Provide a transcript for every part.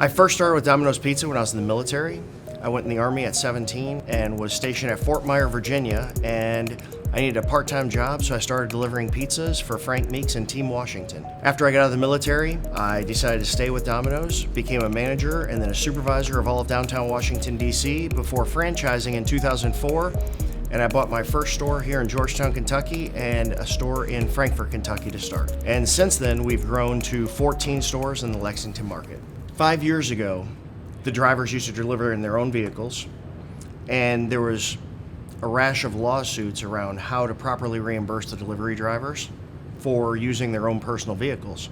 I first started with Domino's Pizza when I was in the military. I went in the Army at 17 and was stationed at Fort Myer, Virginia, and I needed a part-time job, so I started delivering pizzas for Frank Meeks and Team Washington. After I got out of the military, I decided to stay with Domino's, became a manager and then a supervisor of all of downtown Washington, D.C. before franchising in 2004, and I bought my first store here in Georgetown, Kentucky, and a store in Frankfort, Kentucky to start. And since then, we've grown to 14 stores in the Lexington market. 5 years ago, the drivers used to deliver in their own vehicles, and there was a rash of lawsuits around how to properly reimburse the delivery drivers for using their own personal vehicles.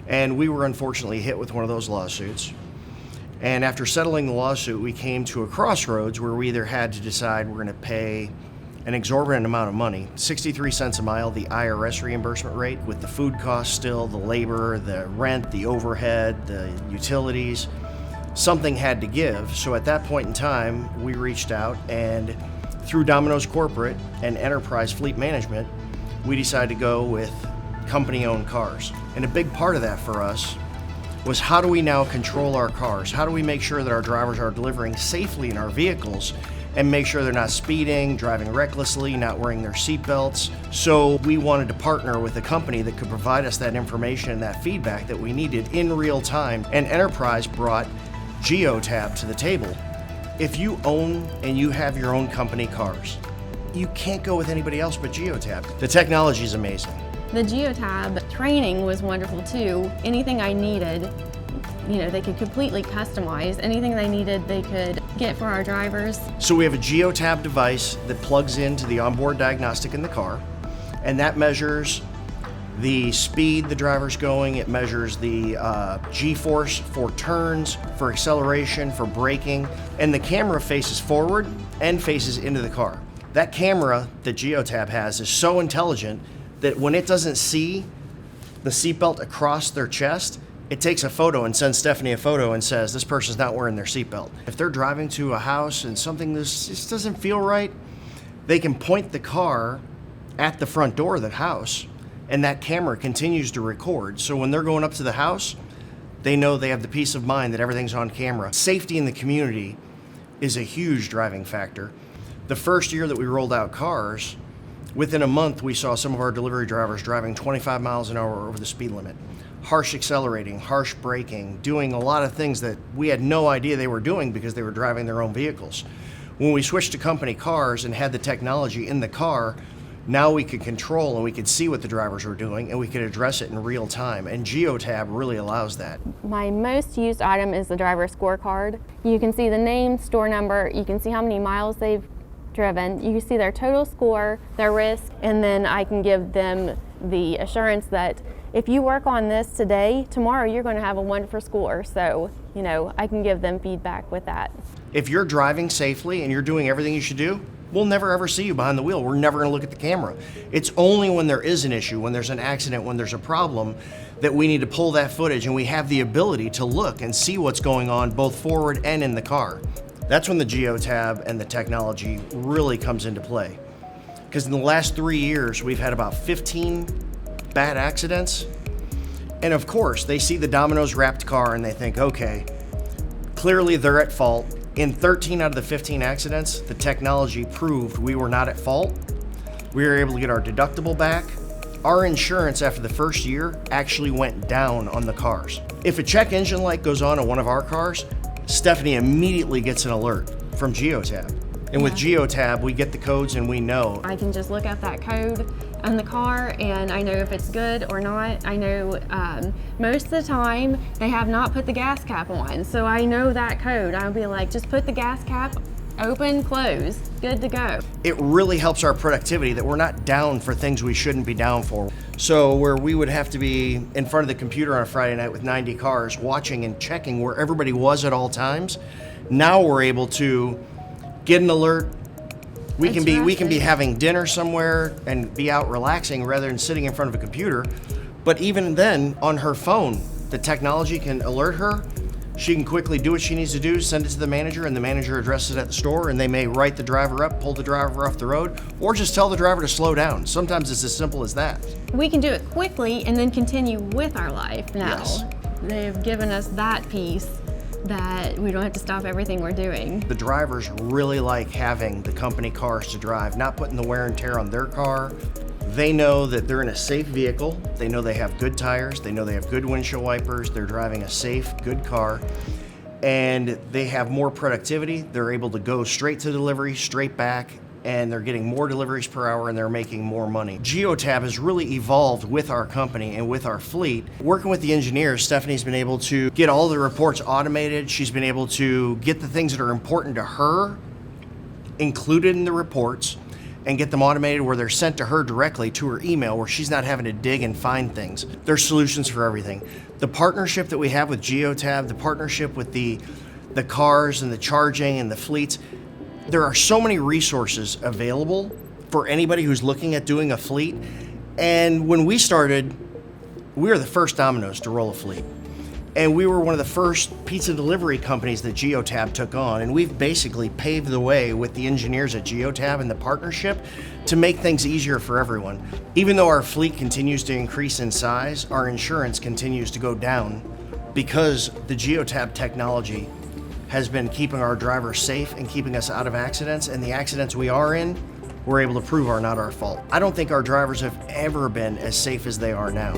And we were unfortunately hit with one of those lawsuits. And after settling the lawsuit, we came to a crossroads where we either had to decide we're going to pay an exorbitant amount of money, 63 cents a mile, the IRS reimbursement rate, with the food costs still, the labor, the rent, the overhead, the utilities. Something had to give. So at that point in time, we reached out, and through Domino's Corporate and Enterprise Fleet Management, we decided to go with company-owned cars. And a big part of that for us was, how do we now control our cars? How do we make sure that our drivers are delivering safely in our vehicles and make sure they're not speeding, driving recklessly, not wearing their seatbelts? So we wanted to partner with a company that could provide us that information and that feedback that we needed in real time. And Enterprise brought Geotab to the table. If you own and you have your own company cars, you can't go with anybody else but Geotab. The technology is amazing. The Geotab training was wonderful too. Anything I needed, they could completely customize. Anything they needed, they could get for our drivers. So we have a Geotab device that plugs into the onboard diagnostic in the car, and that measures the speed the driver's going. It measures the G-force for turns, for acceleration, for braking, and the camera faces forward and faces into the car. That camera that Geotab has is so intelligent that when it doesn't see the seatbelt across their chest, it takes a photo and sends Stephanie a photo and says, this person's not wearing their seatbelt. If they're driving to a house and something just doesn't feel right, they can point the car at the front door of the house, and that camera continues to record. So when they're going up to the house, they know they have the peace of mind that everything's on camera. Safety in the community is a huge driving factor. The first year that we rolled out cars, within a month we saw some of our delivery drivers driving 25 miles an hour over the speed limit. Harsh accelerating, harsh braking, doing a lot of things that we had no idea they were doing because they were driving their own vehicles. When we switched to company cars and had the technology in the car, now we could control and we could see what the drivers were doing, and we could address it in real time, and Geotab really allows that. My most used item is the driver scorecard. You can see the name, store number, you can see how many miles they've driven, you can see their total score, their risk, and then I can give them the assurance that if you work on this today, tomorrow you're going to have a wonderful score. So, I can give them feedback with that. If you're driving safely and you're doing everything you should do, we'll never ever see you behind the wheel. We're never going to look at the camera. It's only when there is an issue, when there's an accident, when there's a problem, that we need to pull that footage, and we have the ability to look and see what's going on both forward and in the car. That's when the Geotab and the technology really comes into play. Because in the last 3 years, we've had about 15 bad accidents. And of course, they see the Domino's wrapped car and they think, okay, clearly they're at fault. In 13 out of the 15 accidents, the technology proved we were not at fault. We were able to get our deductible back. Our insurance after the first year actually went down on the cars. If a check engine light goes on one of our cars, Stephanie immediately gets an alert from Geotab. And with Geotab, we get the codes and we know. I can just look at that code on the car and I know if it's good or not. I know most of the time they have not put the gas cap on, so I know that code. I'll be like, just put the gas cap, open, close, good to go. It really helps our productivity that we're not down for things we shouldn't be down for. So where we would have to be in front of the computer on a Friday night with 90 cars watching and checking where everybody was at all times, now we're able to get an alert. We can be having dinner somewhere and be out relaxing rather than sitting in front of a computer. But even then, on her phone, the technology can alert her. She can quickly do what she needs to do, send it to the manager, and the manager addresses it at the store, and they may write the driver up, pull the driver off the road, or just tell the driver to slow down. Sometimes it's as simple as that. We can do it quickly and then continue with our life now. Yes. They've given us that piece that we don't have to stop everything we're doing. The drivers really like having the company cars to drive, not putting the wear and tear on their car. They know that they're in a safe vehicle. They know they have good tires. They know they have good windshield wipers. They're driving a safe, good car. And they have more productivity. They're able to go straight to delivery, straight back, and they're getting more deliveries per hour and they're making more money. Geotab has really evolved with our company and with our fleet. Working with the engineers, Stephanie's been able to get all the reports automated. She's been able to get the things that are important to her included in the reports and get them automated where they're sent to her directly to her email where she's not having to dig and find things. There's solutions for everything. The partnership that we have with Geotab, the partnership with the cars and the charging and the fleets, there are so many resources available for anybody who's looking at doing a fleet. And when we started, we were the first Domino's to roll a fleet. And we were one of the first pizza delivery companies that Geotab took on. And we've basically paved the way with the engineers at Geotab and the partnership to make things easier for everyone. Even though our fleet continues to increase in size, our insurance continues to go down because the Geotab technology has been keeping our drivers safe and keeping us out of accidents, and the accidents we are in, we're able to prove are not our fault. I don't think our drivers have ever been as safe as they are now.